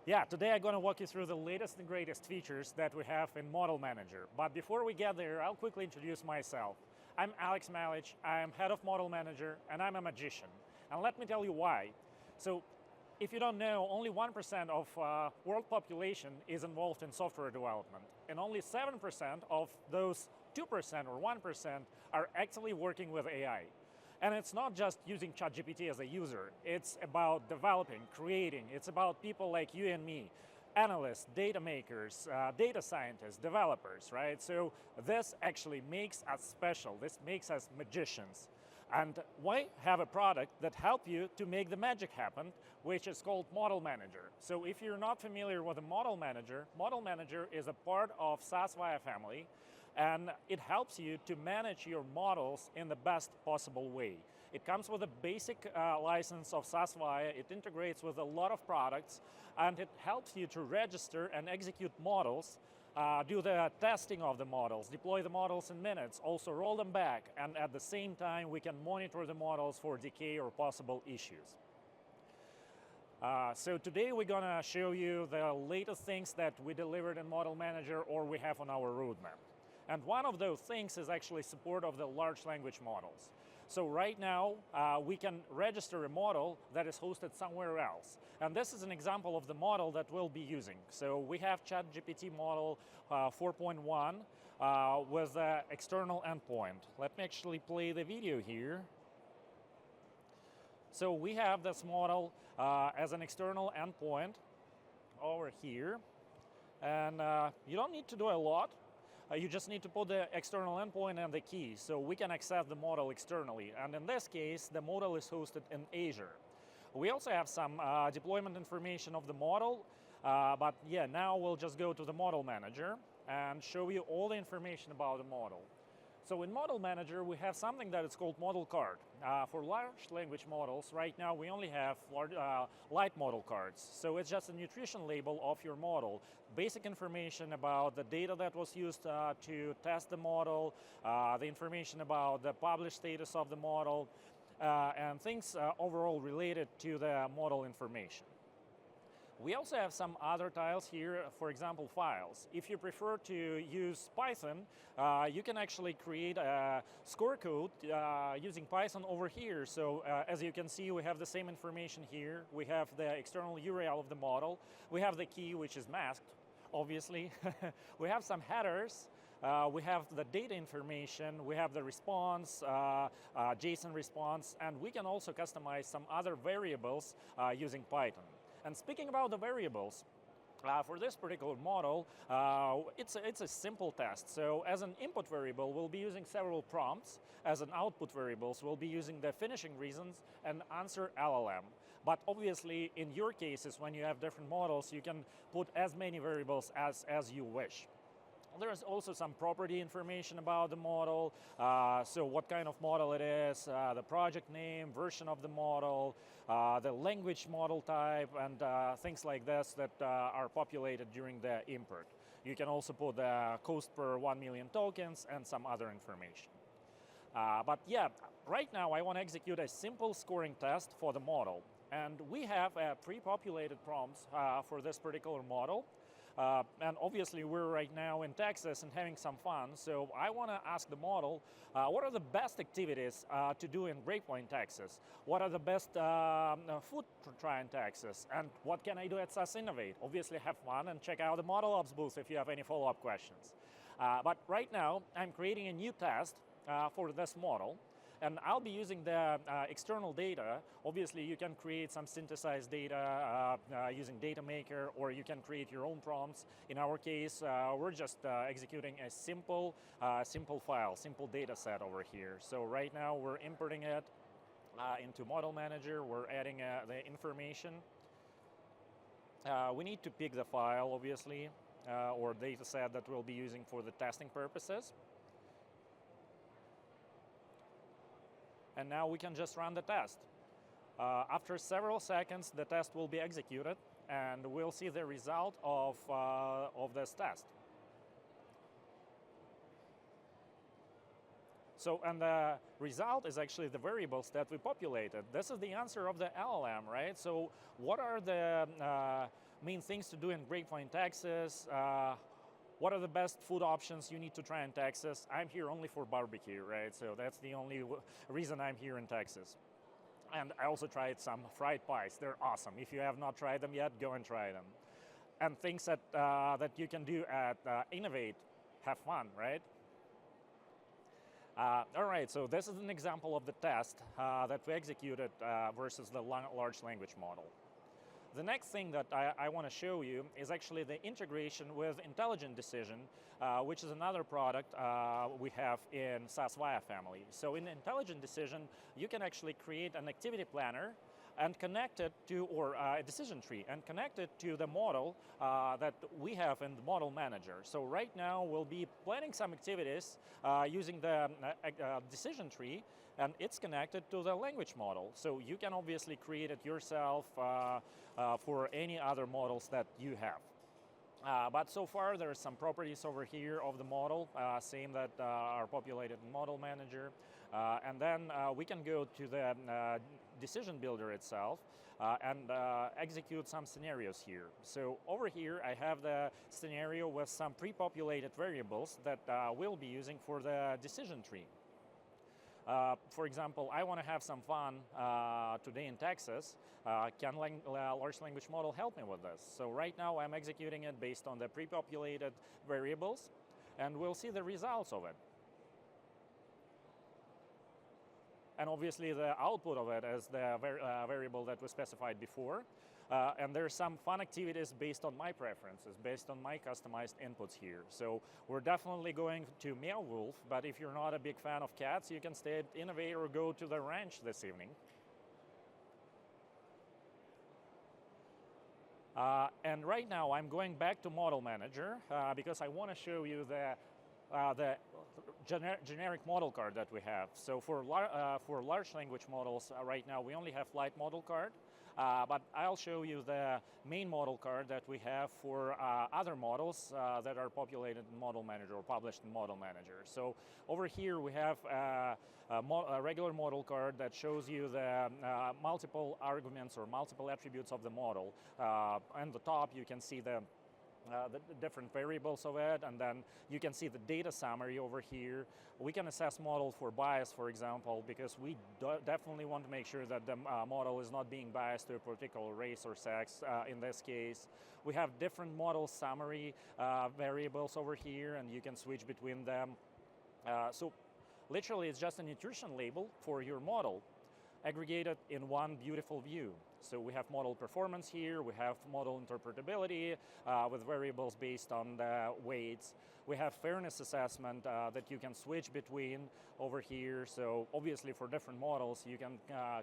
Yeah, today I'm going to walk you through the latest and greatest features that we have in Model Manager. But before we get there, I'll quickly introduce myself. I'm Alex Malic, I'm head of Model Manager, and I'm a magician. And let me tell you why. So, if you don't know, only 1% of world population is involved in software development. And only 7% of those 2% or 1% are actually working with AI. And it's not just using ChatGPT as a user. It's about developing, creating. It's about people like you and me, analysts, data makers, data scientists, developers, right? So this actually makes us special. This makes us magicians. And we have a product that helps you to make the magic happen, which is called Model Manager. So if you're not familiar with a Model Manager is a part of SaaS Viya family, and it helps you to manage your models in the best possible way. It comes with a basic license of SaaS Viya, it integrates with a lot of products, and it helps you to register and execute models, do the testing of the models, deploy the models in minutes, also roll them back, and at the same time we can monitor the models for decay or possible issues. So today we're going to show you the latest things that we delivered in Model Manager or we have on our roadmap. And one of those things is actually support of the large language models. So right now, we can register a model that is hosted somewhere else. And this is an example of the model that we'll be using. So we have ChatGPT model 4.1 with an external endpoint. Let me actually play the video here. So we have this model as an external endpoint over here. And you don't need to do a lot. You just need to put the external endpoint and the key, so we can access the model externally. And in this case, the model is hosted in Azure. We also have some deployment information of the model, but yeah, now we'll just go to the Model Manager and show you all the information about the model. So in Model Manager, we have something that is called Model Card. For large language models, right now we only have light model cards. So it's just a nutrition label of your model. Basic information about the data that was used to test the model, the information about the published status of the model, and things overall related to the model information. We also have some other tiles here, for example, files. If you prefer to use Python, you can actually create a score code using Python over here. So as you can see, we have the same information here. We have the external URL of the model. We have the key, which is masked, obviously. We have some headers. We have the data information, we have the response, JSON response, and we can also customize some other variables using Python. And speaking about the variables, for this particular model, it's a simple test. So as an input variable, we'll be using several prompts. As an output variables, we'll be using the finishing reasons and answer LLM. But obviously, in your cases, when you have different models, you can put as many variables as you wish. There's also some property information about the model, so what kind of model it is, the project name, version of the model, the language model type, and things like this that are populated during the import. You can also put the cost per 1 million tokens and some other information. But yeah, right now I want to execute a simple scoring test for the model. And we have pre-populated prompts for this particular model. And obviously, we're right now in Texas and having some fun. So I want to ask the model, what are the best activities to do in Great Point, Texas? What are the best food to try in Texas? And what can I do at SaaS Innovate? Obviously, have fun and check out the Model Ops booth if you have any follow-up questions. But right now, I'm creating a new test for this model. And I'll be using the external data. Obviously, you can create some synthesized data using Data Maker, or you can create your own prompts. In our case, we're just executing a simple file, simple data set over here. So right now, we're importing it into Model Manager. We're adding the information. We need to pick the file, obviously, or data set that we'll be using for the testing purposes. And now we can just run the test. After several seconds, the test will be executed, and we'll see the result of this test. So, and the result is actually the variables that we populated. This is the answer of the LLM, right? So what are the main things to do in Grapevine, Texas, what are the best food options you need to try in Texas. I'm here only for barbecue, right? So that's the only reason I'm here in Texas. And I also tried some fried pies. They're awesome. If you have not tried them yet, go and try them. And things that you can do at Innovate, have fun, right? All right, so this is an example of the test that we executed versus the large language model. The next thing that I want to show you is actually the integration with Intelligent Decision, which is another product we have in SaaS Viya family. So in Intelligent Decision, you can actually create an activity planner and connect it to, or a decision tree, and connect it to the model that we have in the model manager. So right now we'll be planning some activities using the decision tree, and it's connected to the language model. So you can obviously create it yourself for any other models that you have. But so far there are some properties over here of the model, same that are populated in Model Manager. And then we can go to the decision builder itself and execute some scenarios here. So over here I have the scenario with some pre-populated variables that we'll be using for the decision tree. For example, I want to have some fun today in Texas. Can large language model help me with this? So right now I'm executing it based on the pre-populated variables, and we'll see the results of it. And obviously the output of it is the variable that we specified before. And there's some fun activities based on my preferences, based on my customized inputs here. So we're definitely going to Meow Wolf, but if you're not a big fan of cats, you can stay at Innovate or go to the ranch this evening. And right now I'm going back to Model Manager because I want to show you the generic model card that we have. So for large language models, right now we only have light model card, but I'll show you the main model card that we have for other models that are populated in Model Manager or published in Model Manager. So over here we have a regular model card that shows you the multiple arguments or multiple attributes of the model. On the top you can see the different variables of it, and then you can see the data summary over here. We can assess model for bias, for example, because we definitely want to make sure that the model is not being biased to a particular race or sex in this case. We have different model summary variables over here, and you can switch between them. So literally it's just an intrusion label for your model, aggregated in one beautiful view. So we have model performance here, we have model interpretability with variables based on the weights. We have fairness assessment that you can switch between over here. So obviously for different models, you can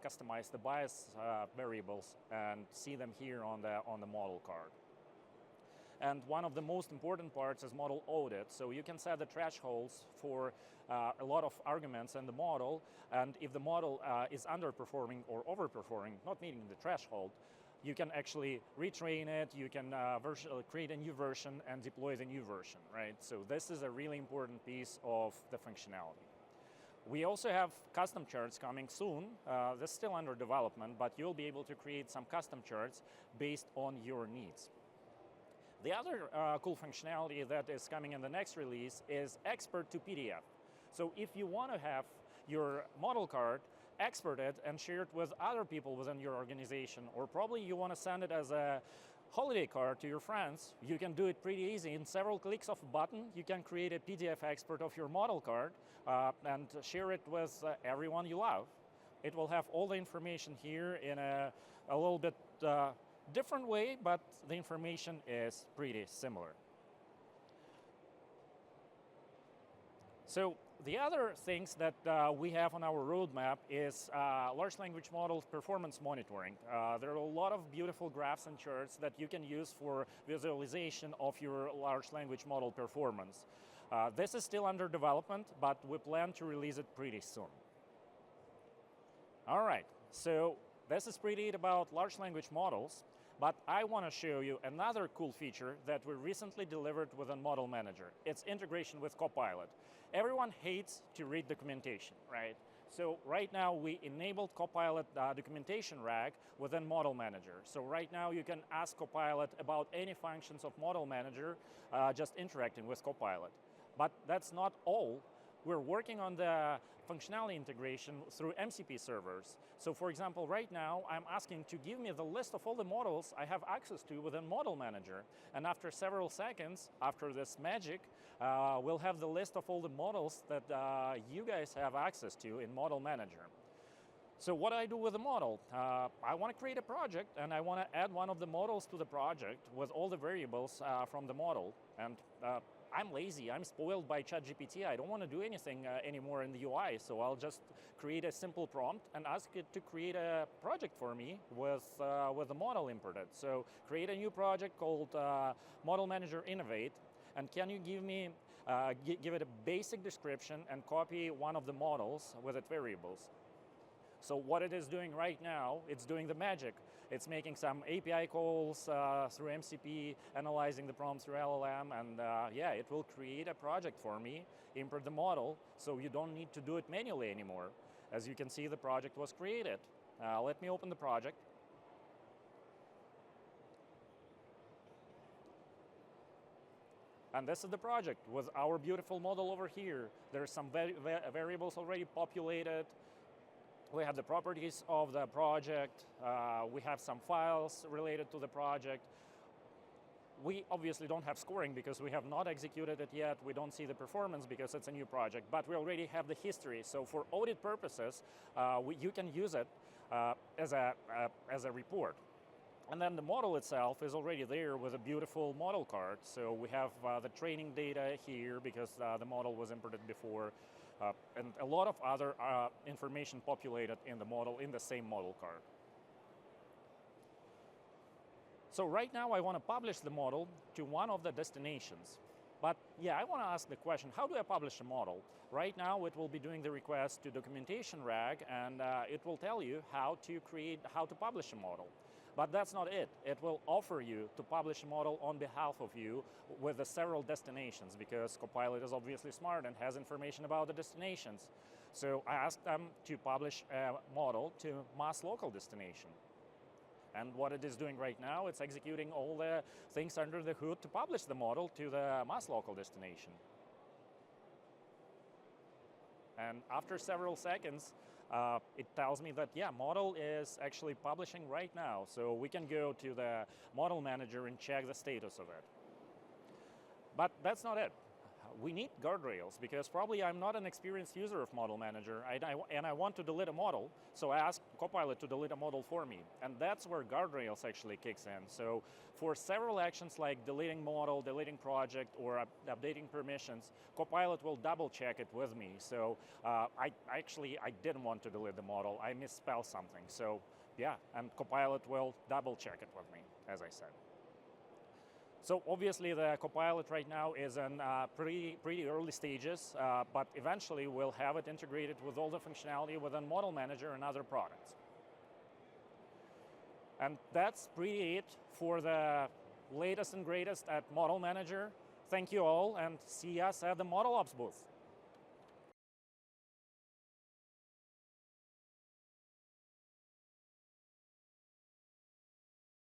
customize the bias variables and see them here on the model card. And one of the most important parts is model audit. So you can set the thresholds for a lot of arguments in the model, and if the model is underperforming or overperforming, not meeting the threshold, you can actually retrain it, you can create a new version and deploy the new version, right? So this is a really important piece of the functionality. We also have custom charts coming soon. This is still under development, but you'll be able to create some custom charts based on your needs. The other cool functionality that is coming in the next release is export to PDF. So if you want to have your model card exported and shared with other people within your organization, or probably you want to send it as a holiday card to your friends, you can do it pretty easy. In several clicks of a button, you can create a PDF export of your model card and share it with everyone you love. It will have all the information here in a little bit different way, but the information is pretty similar. So the other things that we have on our roadmap is large language model performance monitoring. There are a lot of beautiful graphs and charts that you can use for visualization of your large language model performance. This is still under development, but we plan to release it pretty soon. All right, so this is pretty it about large language models. But I want to show you another cool feature that we recently delivered within Model Manager. It's integration with Copilot. Everyone hates to read documentation, right? So right now we enabled Copilot documentation rag within Model Manager. So right now you can ask Copilot about any functions of Model Manager just interacting with Copilot. But that's not all. We're working on the functionality integration through MCP servers. So for example, right now I'm asking to give me the list of all the models I have access to within Model Manager. And after several seconds, after this magic, we'll have the list of all the models that you guys have access to in Model Manager. So what do I do with the model? I want to create a project and I want to add one of the models to the project with all the variables from the model. And I'm lazy, I'm spoiled by ChatGPT. I don't want to do anything anymore in the UI, so I'll just create a simple prompt and ask it to create a project for me with the model imported. So create a new project called Model Manager Innovate, and can you give me, give it a basic description and copy one of the models with its variables. So what it is doing right now, it's doing the magic. It's making some API calls through MCP, analyzing the prompt through LLM, and yeah, it will create a project for me, import the model, so you don't need to do it manually anymore. As you can see, the project was created. Let me open the project. And this is the project with our beautiful model over here. There's some variables already populated. We have the properties of the project. We have some files related to the project. We obviously don't have scoring because we have not executed it yet. We don't see the performance because it's a new project, but we already have the history. So for audit purposes, you can use it as a report. And then the model itself is already there with a beautiful model card. So we have the training data here because the model was imported before. And a lot of other information populated in the model in the same model card. So right now I want to publish the model to one of the destinations. But yeah, I want to ask the question, how do I publish a model? Right now it will be doing the request to documentation rag, and it will tell you how to publish a model. But that's not it. It will offer you to publish a model on behalf of you with the several destinations, because Copilot is obviously smart and has information about the destinations. So I asked them to publish a model to mass local destination. And what it is doing right now, it's executing all the things under the hood to publish the model to the mass local destination. And after several seconds, it tells me that, yeah, model is actually publishing right now. So we can go to the model manager and check the status of it. But that's not it. We need guardrails because probably I'm not an experienced user of Model Manager and I want to delete a model, so I ask Copilot to delete a model for me. And that's where guardrails actually kicks in. So for several actions like deleting model, deleting project, or updating permissions, Copilot will double check it with me. So I didn't want to delete the model, I misspelled something. So yeah, and Copilot will double check it with me, as I said. So obviously the Copilot right now is in pretty early stages, but eventually we'll have it integrated with all the functionality within Model Manager and other products. And that's pretty it for the latest and greatest at Model Manager. Thank you all, and see us at the ModelOps booth.